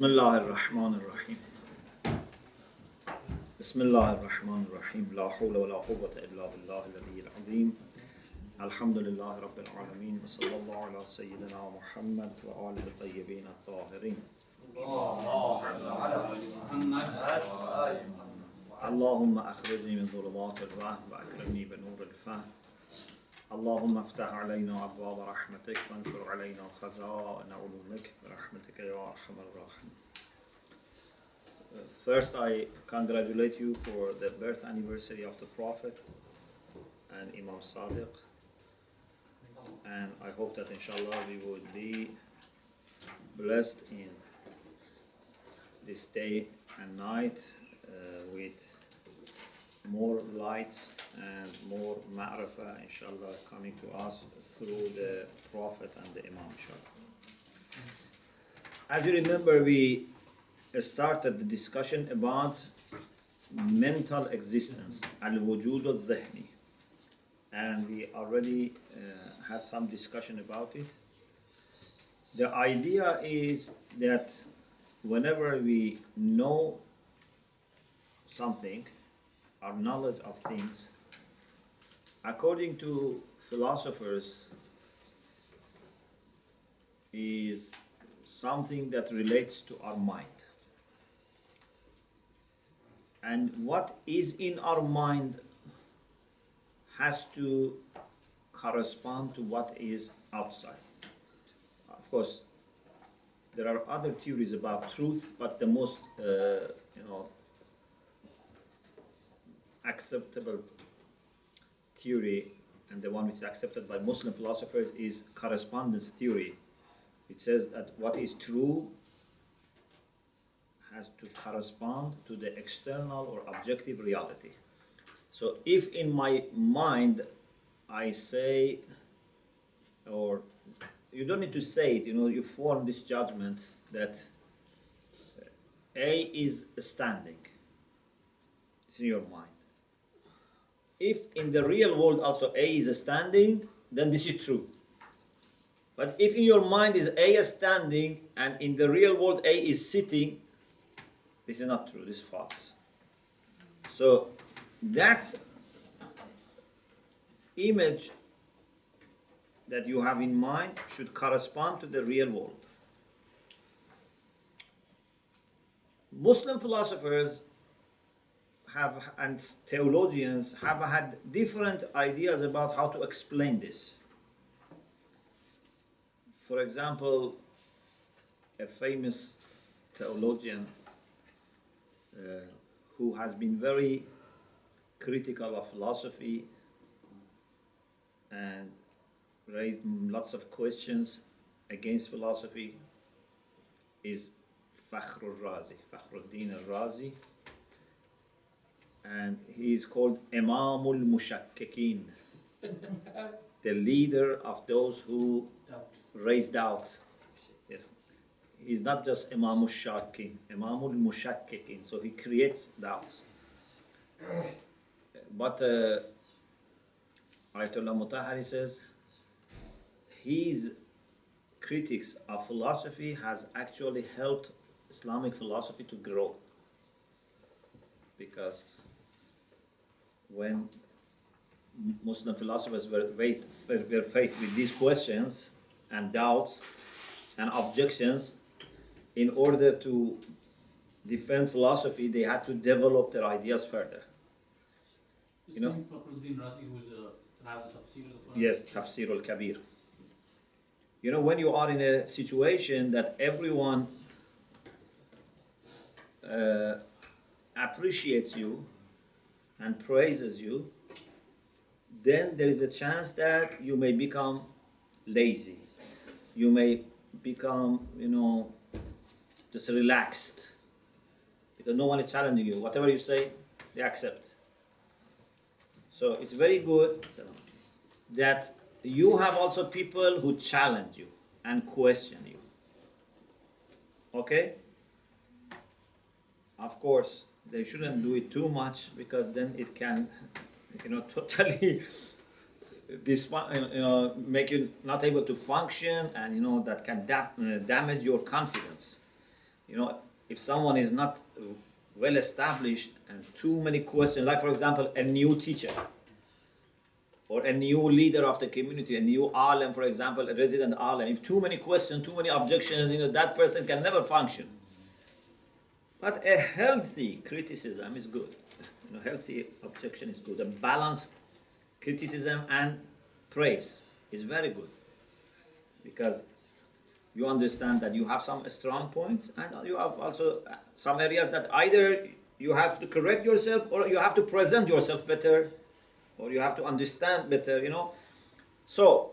بسم الله الرحمن الرحيم بسم الله الرحمن الرحيم لا حول ولا قوة إلا بالله العلي العظيم الحمد لله رب العالمين وصلى الله على سيدنا محمد وآله الطيبين الطاهرين اللهم أخرجني من ظلمات الوهم وأكرمني بنور الفهم اللهم افتح علينا أبواب رحمتك وانشر علينا خزائن علومك برحمتك يا أرحم الراحمين. First, I congratulate you for the birth anniversary of the Prophet and Imam Sadiq, and I hope that inshallah we would be blessed in this day and night with more lights and more ma'rifah inshallah coming to us through the Prophet and the Imam inshallah. As you remember, we started the discussion about mental existence, al-wujud al-dhihni, and we already had some discussion about it. The idea is that whenever we know something, our knowledge of things, according to philosophers, is something that relates to our mind. And what is in our mind has to correspond to what is outside. Of course, there are other theories about truth, but the most acceptable theory, and the one which is accepted by Muslim philosophers, is correspondence theory. It says that what is true has to correspond to the external or objective reality. So if in my mind I say, or you don't need to say it, you form this judgment that A is standing. It's in your mind. If in the real world also A is standing, then this is true. But if in your mind is A is standing and in the real world A is sitting, this is not true, this is false. So that image that you have in mind should correspond to the real world. Muslim philosophers and theologians have had different ideas about how to explain this. For example, a famous theologian who has been very critical of philosophy and raised lots of questions against philosophy is Fakhruddin al-Razi, and he is called Imamul Mushakkikin, the leader of those who raise doubt. Yes, he's not just Imamul Shakkin, Imamul Mushakkikin, so he creates doubts. But Ayatollah Mutahari says his critics of philosophy has actually helped Islamic philosophy to grow, because when Muslim philosophers were faced with these questions and doubts and objections, in order to defend philosophy, they had to develop their ideas further. Fakhruddin Razi, who's has tafsir as well? Yes, Tafsir al-Kabir. When you are in a situation that everyone appreciates you and praises you, then there is a chance that you may become lazy. You may become, just relaxed, because no one is challenging you. Whatever you say, they accept. So it's very good that you have also people who challenge you and question you. Okay? Of course, they shouldn't do it too much, because then it can, totally make you not able to function, and that can damage your confidence. You know, if someone is not well established and too many questions, like for example, a new teacher or a new leader of the community, a new alim, for example, a resident alim, if too many questions, too many objections, you know, that person can never function. But a healthy criticism is good. You know, healthy objection is good. A balanced criticism and praise is very good, because you understand that you have some strong points and you have also some areas that either you have to correct yourself or you have to present yourself better or you have to understand better, you know. So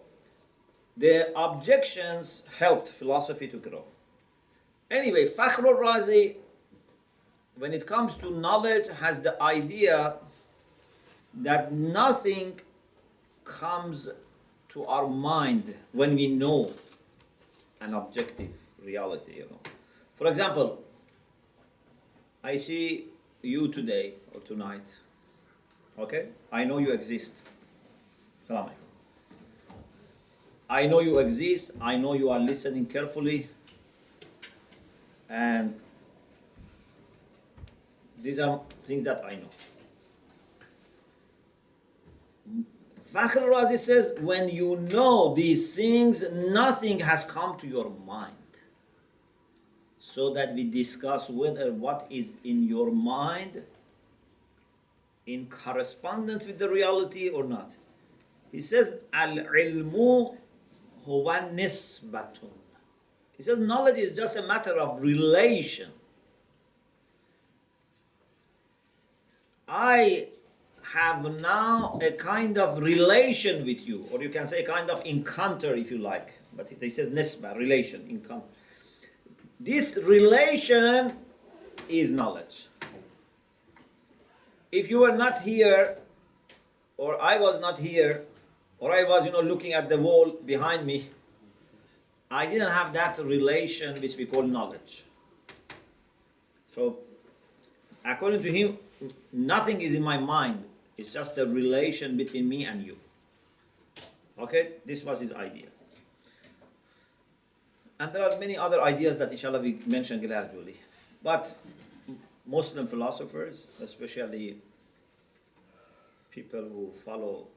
the objections helped philosophy to grow. Anyway, Fakhrul Razi, when it comes to knowledge, has the idea that nothing comes to our mind when we know an objective reality, you know. For example, I see you today or tonight, okay? I know you exist. Salam alaikum. I know you exist, I know you are listening carefully, and these are things that I know. Fakhr Razi says, when you know these things, nothing has come to your mind. So that we discuss whether what is in your mind in correspondence with the reality or not. He says, Al-ilmu huwa nisbatun. He says, knowledge is just a matter of relation. I have now a kind of relation with you, or you can say a kind of encounter if you like, but he says nisba, relation, encounter. This relation is knowledge. If you were not here, or I was not here, or I was, looking at the wall behind me, I didn't have that relation which we call knowledge. So, according to him, nothing is in my mind. It's just the relation between me and you. Okay? This was his idea. And there are many other ideas that inshallah we mention gradually. But Muslim philosophers, especially people who follow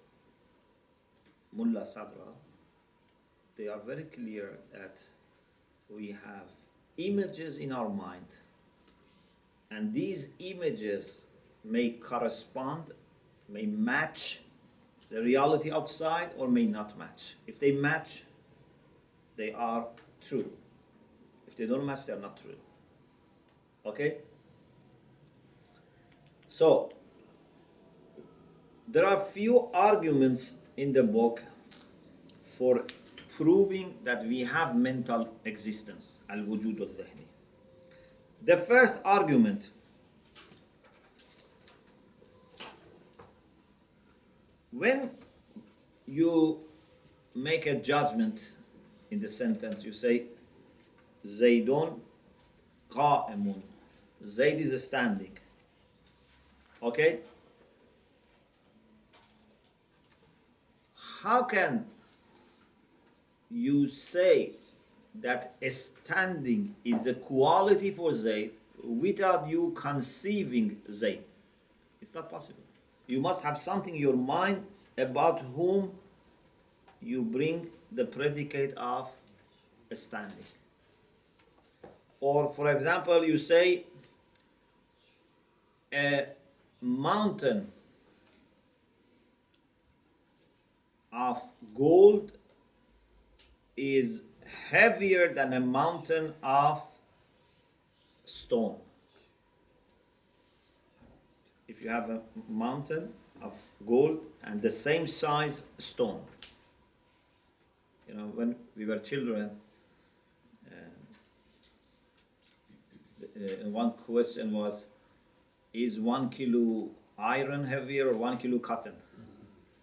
Mullah Sadra, they are very clear that we have images in our mind. And these images may correspond, may match the reality outside or may not match. If they match, they are true. If they don't match, they are not true. Okay? So, there are few arguments in the book for proving that we have mental existence, al-wujud al-zihni. The first argument, when you make a judgment in the sentence, you say, Zaydun qa'imun. Zayd is standing. Okay? How can you say that standing is a quality for Zayd without you conceiving Zayd? It's not possible. You must have something in your mind about whom you bring the predicate of standing. Or, for example, you say a mountain of gold is heavier than a mountain of stone. If you have a mountain of gold and the same size stone. When we were children, one question was, is 1 kilo iron heavier or 1 kilo cotton?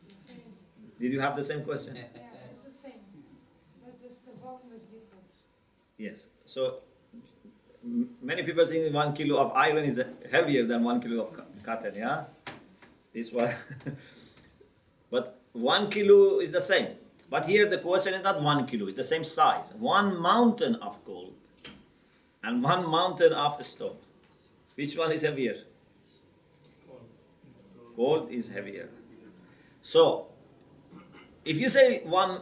Same. Did you have the same question? Yeah, it's the same. But just the volume is different. Yes. So many people think 1 kilo of iron is heavier than 1 kilo of cotton, yeah? This one. But 1 kilo is the same. But here the question is not 1 kilo, it's the same size. One mountain of gold and one mountain of stone. Which one is heavier? Gold is heavier. So, if you say one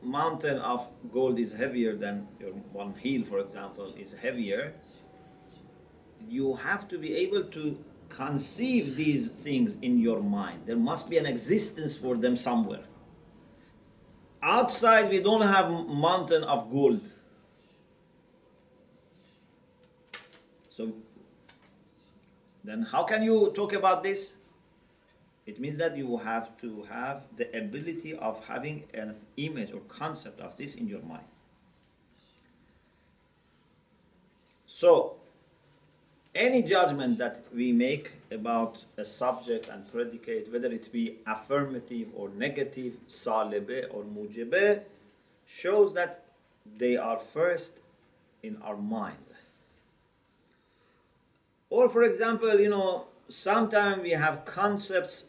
mountain of gold is heavier than your one hill, for example, is heavier, you have to be able to conceive these things in your mind. There must be an existence for them somewhere. Outside, we don't have mountain of gold. So, then how can you talk about this? It means that you have to have the ability of having an image or concept of this in your mind. So, any judgment that we make about a subject and predicate, whether it be affirmative or negative, salebe or mujebe, shows that they are first in our mind. Or for example, sometimes we have concepts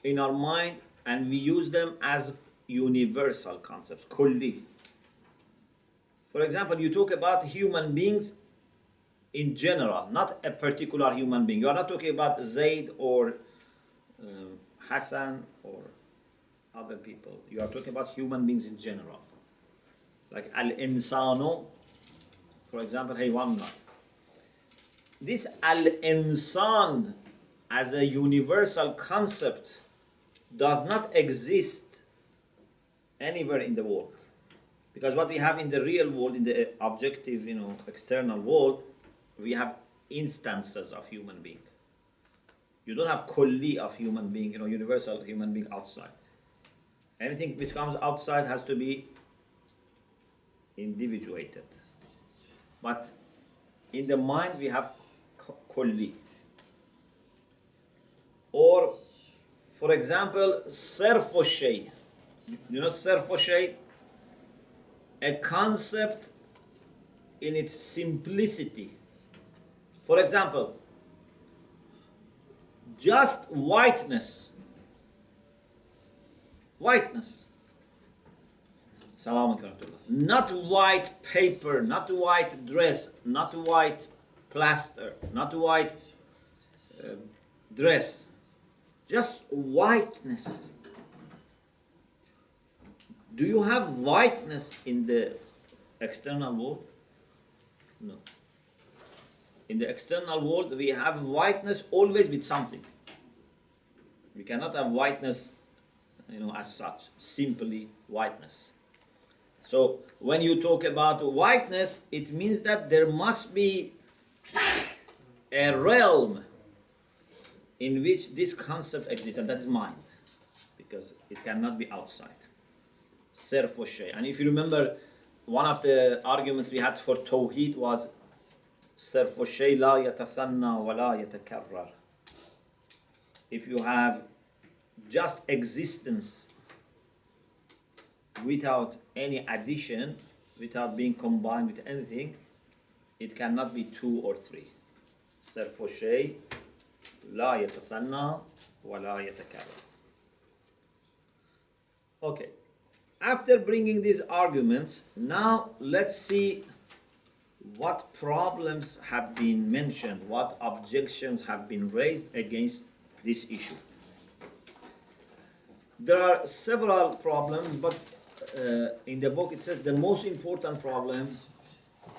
in our mind and we use them as universal concepts, kulli. For example, you talk about human beings in general, not a particular human being. You are not talking about Zaid or Hassan or other people. You are talking about human beings in general. Like al-insano, for example, haywanna. This al-insan as a universal concept does not exist anywhere in the world. Because what we have in the real world, in the objective, external world, we have instances of human being. You don't have kulli of human being, universal human being outside. Anything which comes outside has to be individuated. But in the mind we have kulli. Or, for example, sarfu shay. You know sarfu shay? A concept in its simplicity. For example, just whiteness. Whiteness. Salaam alaikum. Not white paper, not white dress, not white plaster, not white dress. Just whiteness. Do you have whiteness in the external world? No. In the external world, we have whiteness always with something. We cannot have whiteness, as such, simply whiteness. So when you talk about whiteness, it means that there must be a realm in which this concept exists, and that is mind, because it cannot be outside. Sarfu shay. And if you remember, one of the arguments we had for Tawheed was sarfu shay la yatathanna wa la yatakarrar. If you have just existence without any addition, without being combined with anything, it cannot be two or three. Sarfu shay la yatathanna wa la yatakarrar. Okay. After bringing these arguments, now let's see what problems have been mentioned, what objections have been raised against this issue. There are several problems, but in the book it says the most important problem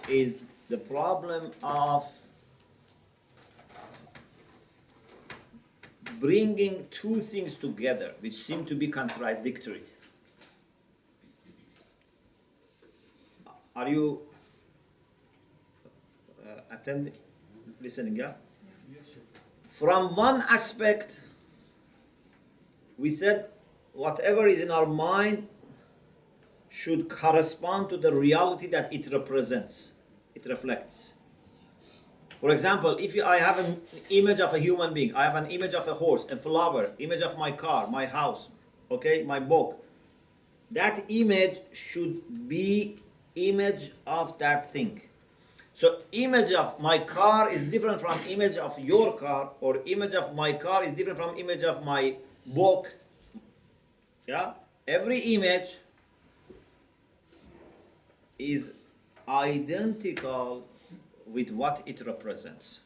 is the problem of bringing two things together which seem to be contradictory. Are you listening, yeah? From one aspect, we said whatever is in our mind should correspond to the reality that it represents, it reflects. For example, if I have an image of a human being, I have an image of a horse, a flower, image of my car, my house, my book, that image should be image of that thing. So image of my car is different from image of your car, or image of my car is different from image of my book. Yeah? Every image is identical with what it represents.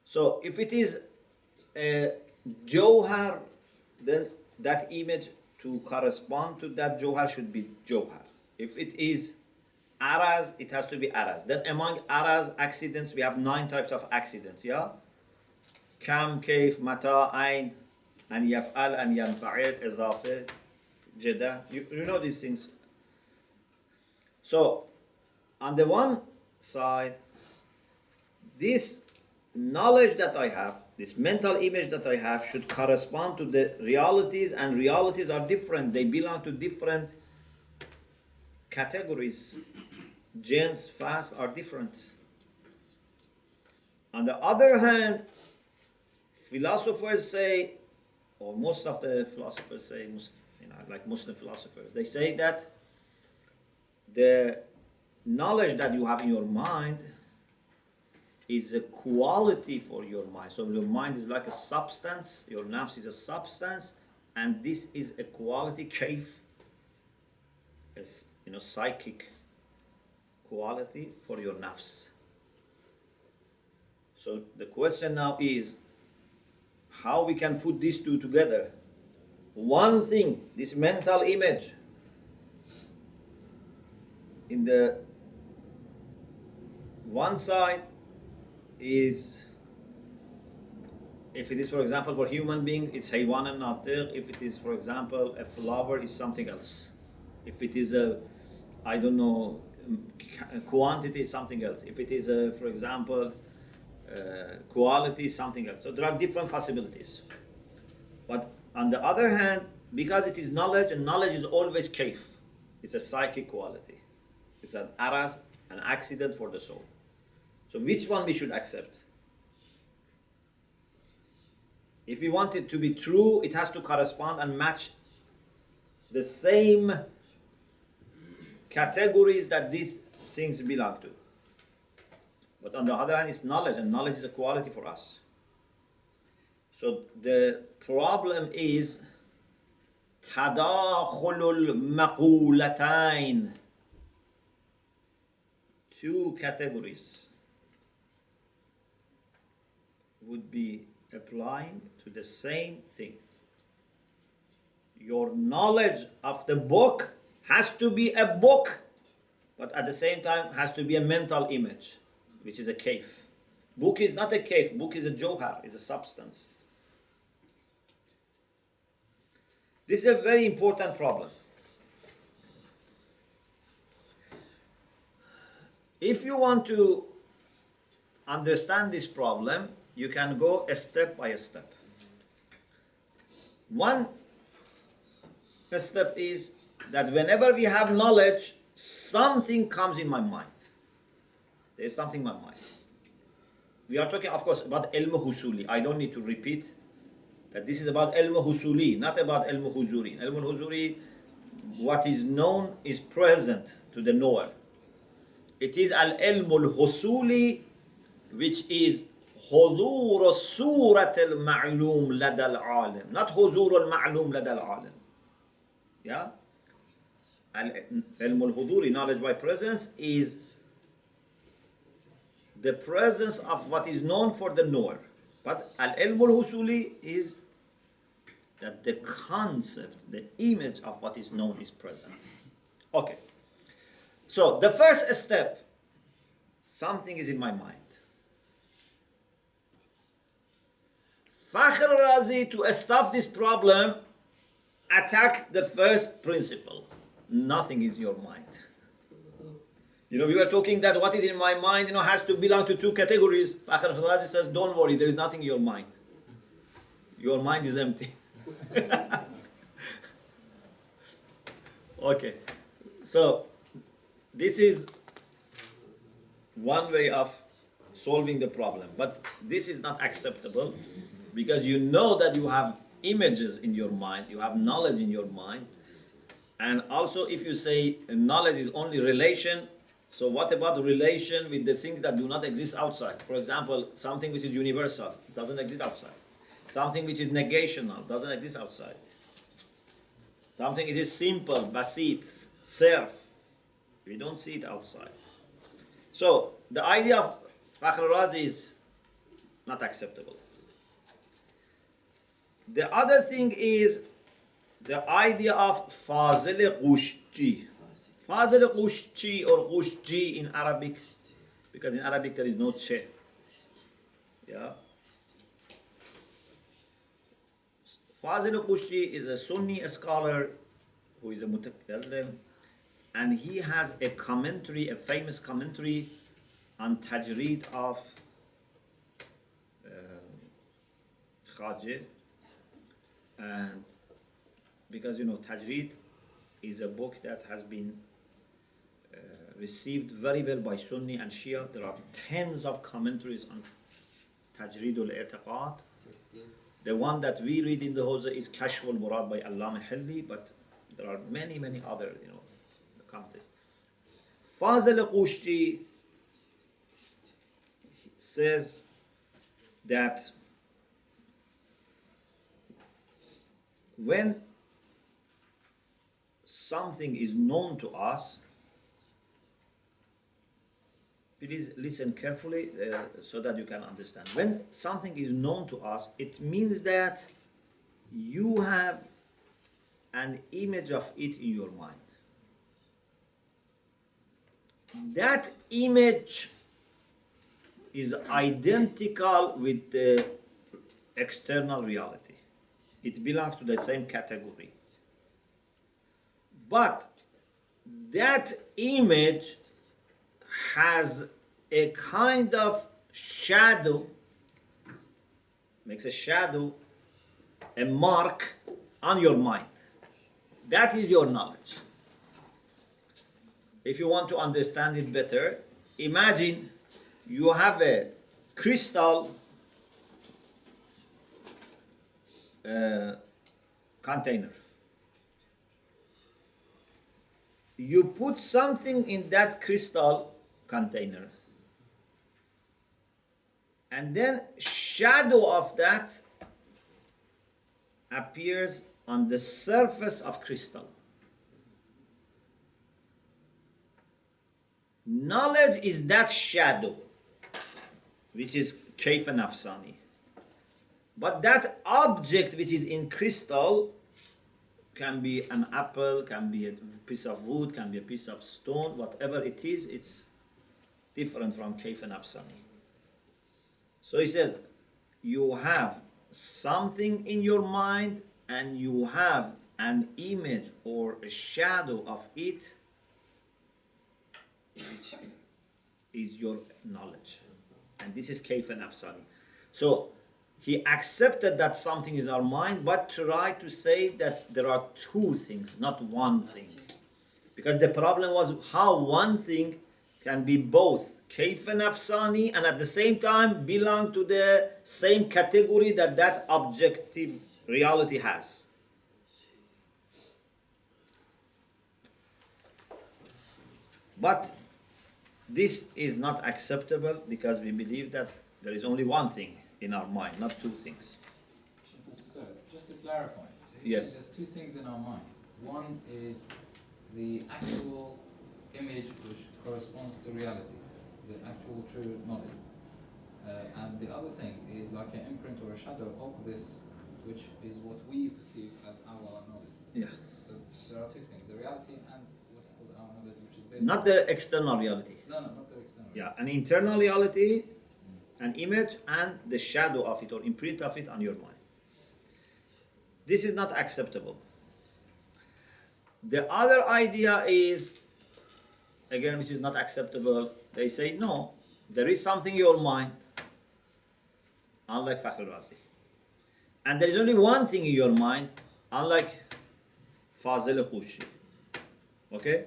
So if it is a Johar, then that image to correspond to that Johar should be Johar. If it is Araz, it has to be Araz. Then among Araz accidents, we have 9 types of accidents, yeah? Kam, Kaif, Mata, Ain, and Yaf'al, and Yanfa'il, Idafe, Jeda. You know these things. So, on the one side, this knowledge that I have, this mental image that I have, should correspond to the realities, and realities are different. They belong to different categories. Gens, fast are different. On the other hand, philosophers say, or most of the philosophers say, like Muslim philosophers, they say that the knowledge that you have in your mind is a quality for your mind. So your mind is like a substance, your nafs is a substance, and this is a quality, kaif, psychic quality for your nafs. So the question now is how we can put these two together. One thing, this mental image in the one side is, if it is for example for human being, it's haywan and natiq. If it is for example a flower, is something else. If it is a, I don't know, quantity, is something else. If it is for example quality, is something else. So there are different possibilities. But on the other hand, because it is knowledge, and knowledge is always kaif, it's a psychic quality. It's an araz, an accident for the soul. So which one we should accept? If we want it to be true, it has to correspond and match the same categories that these things belong to. But on the other hand, it's knowledge, and knowledge is a quality for us. So the problem is tadakhulul maqulatain, two categories would be applying to the same thing. Your knowledge of the book has to be a book, but at the same time has to be a mental image, which is a kaif. Book is not a kaif, book is a johar, is a substance. This is a very important problem. If you want to understand this problem, you can go a step by a step. One step is that whenever we have knowledge, something comes in my mind. There is something in my mind. We are talking, of course, about ilm husuli. I don't need to repeat that this is about ilm husuli, not about ilm huzuri. Ilm huzuri, what is known is present to the knower. It is al-ilm al-husuli, which is حضور الصورة المعلوم لدى العالم, not حضور المعلوم لدى العالم. Yeah? Al-ilm al-huduri, knowledge by presence, is the presence of what is known for the knower. But al-ilm al-husuli is that the concept, the image of what is known is present. Okay. So the first step, something is in my mind. Fakhr Razi, to stop this problem, attack the first principle. Nothing is your mind. We were talking that what is in my mind, has to belong to two categories. Fakhr Razi says, don't worry, there is nothing in your mind. Your mind is empty. Okay. So, this is one way of solving the problem. But this is not acceptable, because you know that you have images in your mind, you have knowledge in your mind. And also, if you say knowledge is only relation, so what about relation with the things that do not exist outside? For example, something which is universal doesn't exist outside. Something which is negational doesn't exist outside. Something which is simple, basit, surf, We don't see it outside. So the idea of Fakhr Razi is not acceptable. The other thing is the idea of Fazil Qushji. Fazil Qushji or Qushji in Arabic, because in Arabic there is no che. Yeah. Fazil Qushji is a Sunni scholar who is a mutakallim, and he has a commentary, a famous commentary on Tajreed of Khajeh. And because Tajreed is a book that has been received very well by Sunni and Shia. There are tens of commentaries on Tajreed al-I'tiqad. The one that we read in the Hawza is Kashf al-Murad by Allama Hilli, but there are many, many other commentaries. Fazil Qushji says that when something is known to us, please listen carefully so that you can understand. When something is known to us, it means that you have an image of it in your mind. That image is identical with the external reality. It belongs to the same category. But that image has a kind of shadow, makes a shadow, a mark on your mind. That is your knowledge. If you want to understand it better, imagine you have a crystal container. You put something in that crystal container, and then shadow of that appears on the surface of crystal. Knowledge is that shadow, which is kayf nafsani. But that object which is in crystal can be an apple, can be a piece of wood, can be a piece of stone, whatever it is, it's different from kayf nafsani. So he says, you have something in your mind and you have an image or a shadow of it, which is your knowledge. And this is kayf nafsani. So he accepted that something is our mind, but tried to say that there are two things, not one thing. Because the problem was how one thing can be both kayf nafsani and at the same time belong to the same category that objective reality has. But this is not acceptable because we believe that there is only one thing in our mind, not two things. So, just to clarify, so Yes. there's two things in our mind. One is the actual image which corresponds to reality, the actual true knowledge. And the other thing is like an imprint or a shadow of this, which is what we perceive as our knowledge. Yeah. So there are two things, the reality and what was our knowledge, which is based Not the external reality. No, not the external. Yeah, an internal reality, an image, and the shadow of it or imprint of it on your mind. This is not acceptable. The other idea is, again, which is not acceptable. They say, no, there is something in your mind, unlike Fakhr Razi. And there is only one thing in your mind, unlike Fazil Qushji. Okay?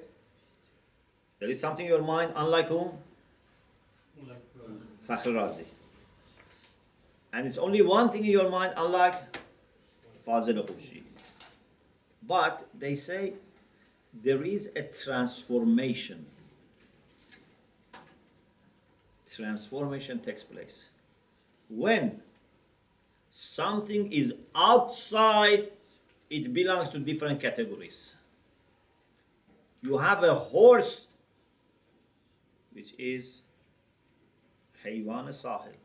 There is something in your mind, unlike whom? Fakhr Razi. And it's only one thing in your mind, unlike Fazil Qushji. But they say there is a transformation. Transformation takes place. When something is outside, it belongs to different categories. You have a horse which is حيوان الساحل.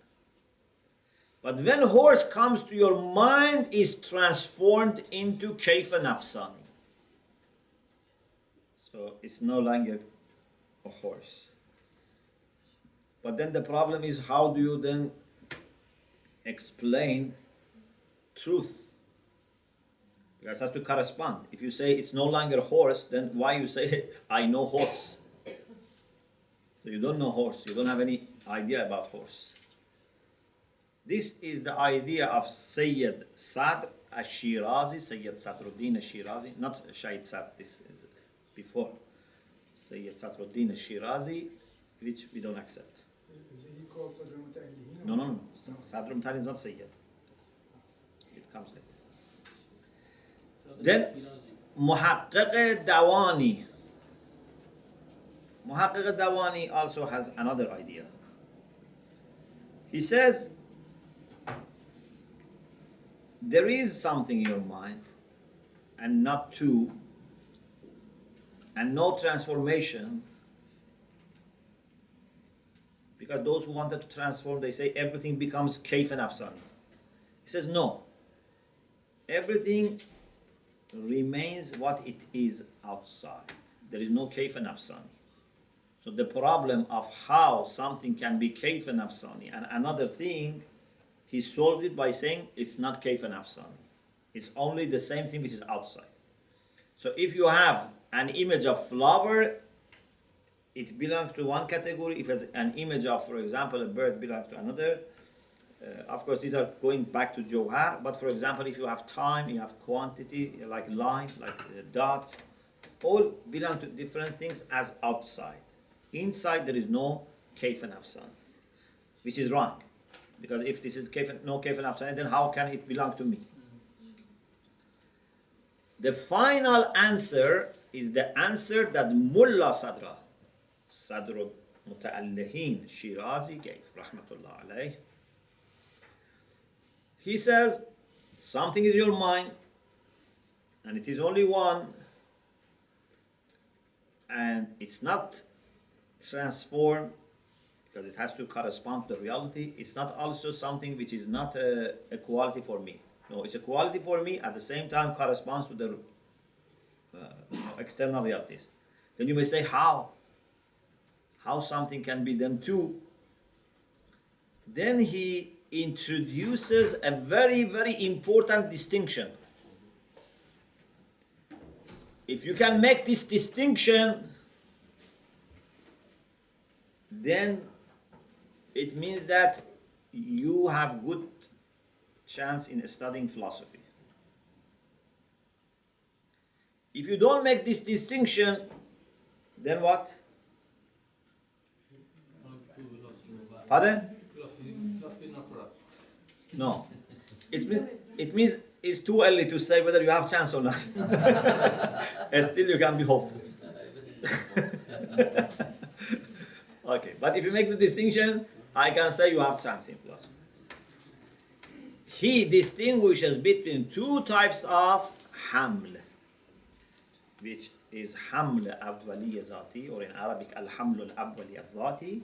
But when horse comes to your mind, is transformed into كيف نفساني. So it's no longer a horse. But then the problem is, how do you then explain truth? Because it has to correspond. If you say it's no longer horse, then why you say I know horse? So you don't know horse. You don't have any idea about horse. This is the idea of Sayyid Sadr al-Shirazi, Sayyid Sadruddin al-Shirazi, not Shaykh Sadr, this is before. Sayyid Sadruddin al-Shirazi, which we don't accept. Is he called Sadr al-Muta'allihin? No. Sadr al-Muta'allihin is not Sayyid. It comes later. Then, Muhaqqiq Dawani. Muhaqqiq Dawani also has another idea. He says, there is something in your mind, and not two, and no transformation, because those who wanted to transform, they say everything becomes kayf and afsani. He says no, everything remains what it is outside. There is no kayf and afsani. So the problem of how something can be kayf and afsani and another thing, he solved it by saying it's not kayf and afsani. It's only the same thing which is outside. So if you have an image of flower, it belongs to one category. If it's an image of, for example, a bird, belongs to another. Of course, these are going back to Johar. But for example, if you have time, you have quantity, like line, like dot, all belong to different things as outside. Inside, there is no kayf and afsan, which is wrong. Because if this is no kayf and afsan, then how can it belong to me? The final answer is the answer that Mullah Sadr Muta'allihin Shirazi gave, rahmatullah alayh. He says, something is your mind, and it is only one, and it's not transformed, because it has to correspond to the reality. It's not also something which is not a quality for me. No, it's a quality for me, at the same time corresponds to the external realities. Then you may say, how? How something can be them too? Then he introduces a very, very important distinction. If you can make this distinction, then it means that you have good chance in studying philosophy. If you don't make this distinction, then what? Pardon? No. It means it's too early to say whether you have chance or not. Still you can be hopeful. Okay, but if you make the distinction, I can say you have chance in philosophy. He distinguishes between two types of haml, which is haml awwali zati, or in Arabic al-haml al-awwali al-zati,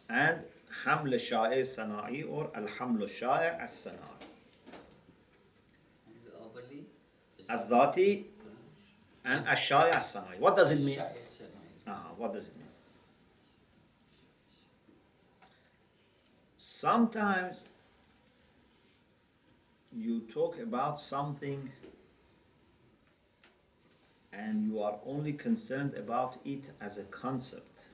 and haml sha'i sana'i, or al-haml sha'i as-sana'i. Al-zati and al-sha'i as-sana'i. What does it mean? What does it mean? Sometimes you talk about something and you are only concerned about it as a concept.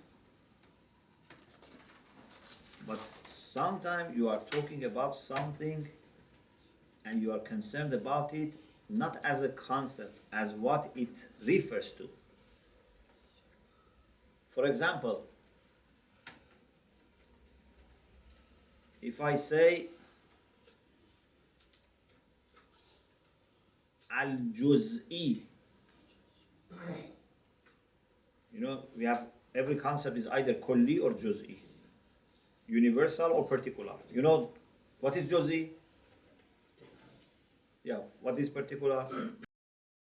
But sometimes you are talking about something and you are concerned about it not as a concept, as what it refers to. For example, if I say al-juz'i, we have every concept is either kulli or juz'i, universal or particular. You know what is juz'i? Yeah, what is particular?